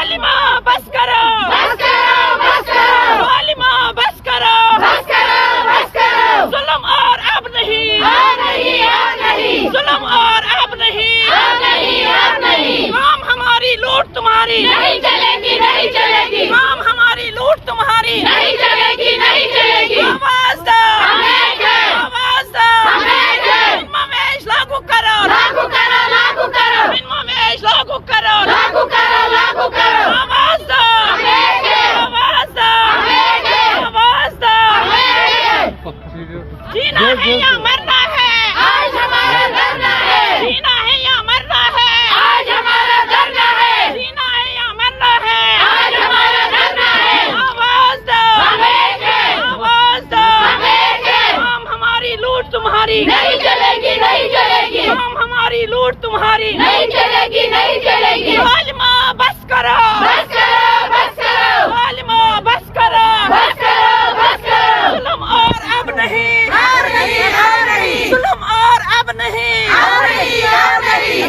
ظالمہ بس کرو بس کرو بس کرو ظالمہ بس کرو بس کرو بس کرو ظلم اور اب نہیں ظلم اور اب نہیں اب نہیں کام ہماری لوٹ تمہاری نہیں چلے گی نہیں چلے گی کام ہماری لوٹ تمہاری نہیں چلے گی نہیں چلے گی آواز دو آواز دو منیمم ویج لاگو کرو لاگو کرو لاگو کرو منیمم ویج لاگو کرو لاگو کرو لاگو کرو آواز دو آواز دو آواز دو جینا ہے یا مرنا ہے آج ہمارا ڈرنا ہے جینا ہے یا مرنا ہے آج ہمارا ڈرنا ہے جینا ہے یا مرنا ہے آج ہمارا ڈرنا ہے آواز دو آواز دو کام ہماری لوٹ تمہاری نہیں چلے گی نہیں چلے گی کام ہماری لوٹ تمہاری نہیں چلے گی نہیں چلے گی ظالمہ بس کرو بس کرو بس کرو ظالمہ بس کرو بس کرو بس کرو ظلم اور اب نہیں ظلم اور اب نہیں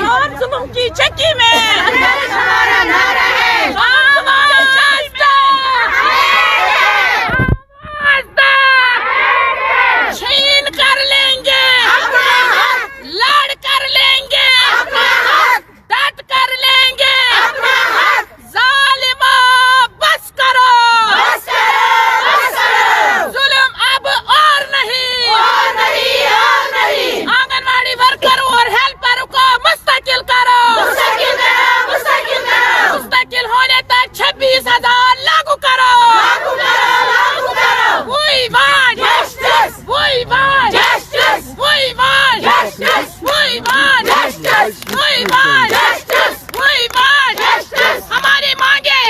اور ظلم کی چکی میں ہمارا نعرہ ہے چھین کر لیں گے لڑ کر لیں گے ڈٹ کر لیں گے ظالمہ بس کرو ظلم اب اور نہیں آنگن واڑی ورکر اور ہیلپر کو مستقل کرو مستقل ہونے تک 26,000 لاگو کرو وہی وان وہی وان وہی وان وہی وان وہی وان وہی وان ہماری مانگے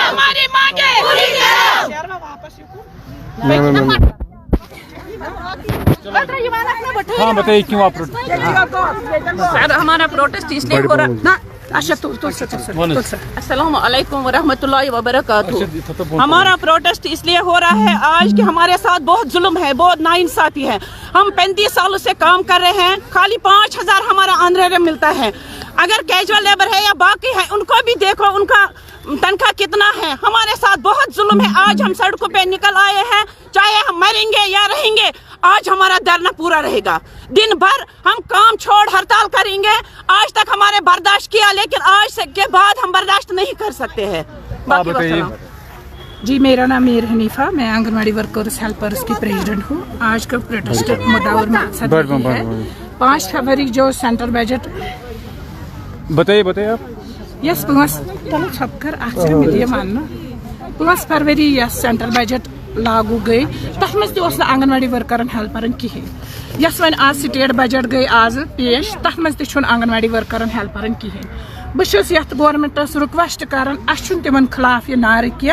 ہماری مانگے ہاں بتائیے کیوں آپ ہمارا پروٹیسٹ اس لیے ہو رہا السلام علیکم ورحمۃ اللہ وبرکاتہ. ہمارا پروٹیسٹ اس لیے ہو رہا ہے آج کہ ہمارے ساتھ بہت ظلم ہے, بہت ناانصافی ہے. ہم 35 سالوں سے کام کر رہے ہیں, خالی 5,000 ہمارا آنرے ملتا ہے. اگر کیجول لیبر ہے یا باقی ہے ان کو بھی دیکھو ان کا تنخواہ کتنا ہے. ہمارے ساتھ بہت ظلم ہے. آج ہم سڑکوں پہ نکل آئے ہیں, چاہے ہم مریں گے یا رہیں گے, آج ہمارا دھرنا پورا رہے گا. دن بھر ہم کام چھوڑ ہڑتال کریں گے. آج تک ہمارے برداشت کیا, لیکن آج کے بعد ہم برداشت نہیں کر سکتے ہیں. جی میرا نام میر حنیفہ, میں آنگن واڑی ورکرز ہیلپرز کی پریزیڈنٹ ہوں. آج کا پروٹیسٹ مداور مقصد ہے 5 فروری جو سینٹرل بجٹ بتائیے آپ یس 5 چھپکر مان 5 فروری یس سینٹرل بجٹ لاگو گئی تر مز تہ آنگن واڑی ورکرن ہیلپرن کہین. یس ون آج سٹیٹ بجٹ گئی آز پیش تر مز تہ آنگن واڑی ورکرن ہیلپرن کہین. بہت یت گورمنٹس رکویسٹ کران اس تمن خلاف یہ نعرہ کی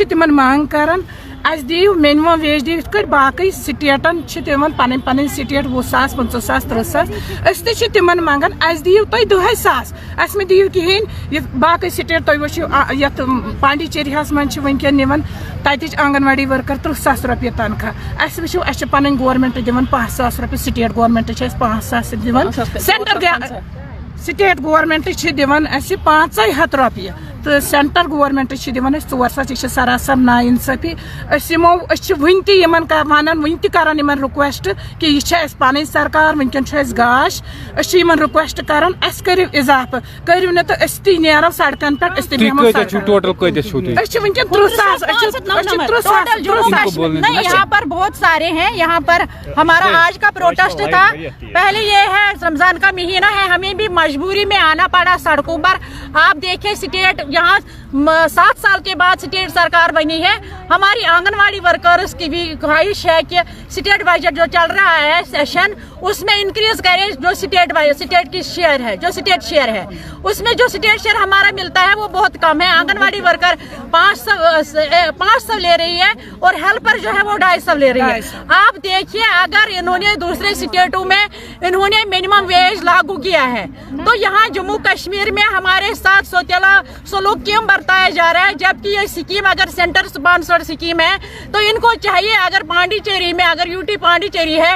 تمن مانگ کران اس دیو منیمم ویج دیو یت باقی سٹیٹن تمن پن پن سٹیٹ 20,000 50,000 30,000 اس تہ تمن منگان اس دیو تھی 2,000 اس میں دیو کہین. یہ باقی سٹیٹ تھی وچو یت پانڈیچیری ہس من ونکین نوان تتچ آنگن واڑی ورکر 30,000 روپیہ تنخواہ. اس وچو اس پن گورمنٹ دِوان 5,000 روپیہ. سٹیٹ گورمنٹ 5,000 دِوان, سینٹر سٹیٹ گورمنٹ دِوان اَسہِ 500 روپیہ تو سینٹر گورمنٹ دِوان اَسہِ 400. یہ سراسر نا انصافی. ون تہِ ون تہِ کران یمن رِکویسٹ کہ یہ پنٕنۍ سرکار ونکین گاش یمن رِکویسٹ کران اس کٔرِو اضافہٕ کٔرِو نہٕ تہٕ أسۍ تہِ نیرو سڑکن پٮ۪ٹھ أسۍ تہِ بیہمو ونکین 30,000 نہیں. یہاں پر بہت سارے ہیں. یہاں پر ہمارا آج کا پروٹیسٹ تھا. پہلے یہ ہے رمضان کا مہینہ ہے, ہمیں بھی مجبوری میں آنا پڑا سڑکوں پر. آپ دیکھیں سٹیٹ یہاں 7 سال کے بعد سٹیٹ سرکار بنی ہے. ہماری آنگن واڑی ورکرز کی بھی خواہش ہے کہ سٹیٹ بجٹ جو چل رہا ہے سیشن اس میں انکریز کرے. جو سٹیٹ کی شیئر ہے, جو سٹیٹ شیئر ہے اس میں جو سٹیٹ شیئر ہمارا ملتا ہے وہ بہت کم ہے. آنگن واڑی ورکر 500 لے رہی ہے اور ہیلپر جو ہے وہ 250 لے رہی ہے. آپ دیکھیے اگر انہوں نے دوسرے سٹیٹوں میں انہوں نے منیمم ویج لاگو کیا ہے تو یہاں جموں کشمیر میں ہمارے ساتھ سوتیلا سلوک کیوں برتایا جا رہا ہے, جبکہ یہ اسکیم اگر سینٹر اسپانسرڈ اسکیم ہے تو ان کو چاہیے اگر پانڈیچیری میں اگر UT پانڈیچیری ہے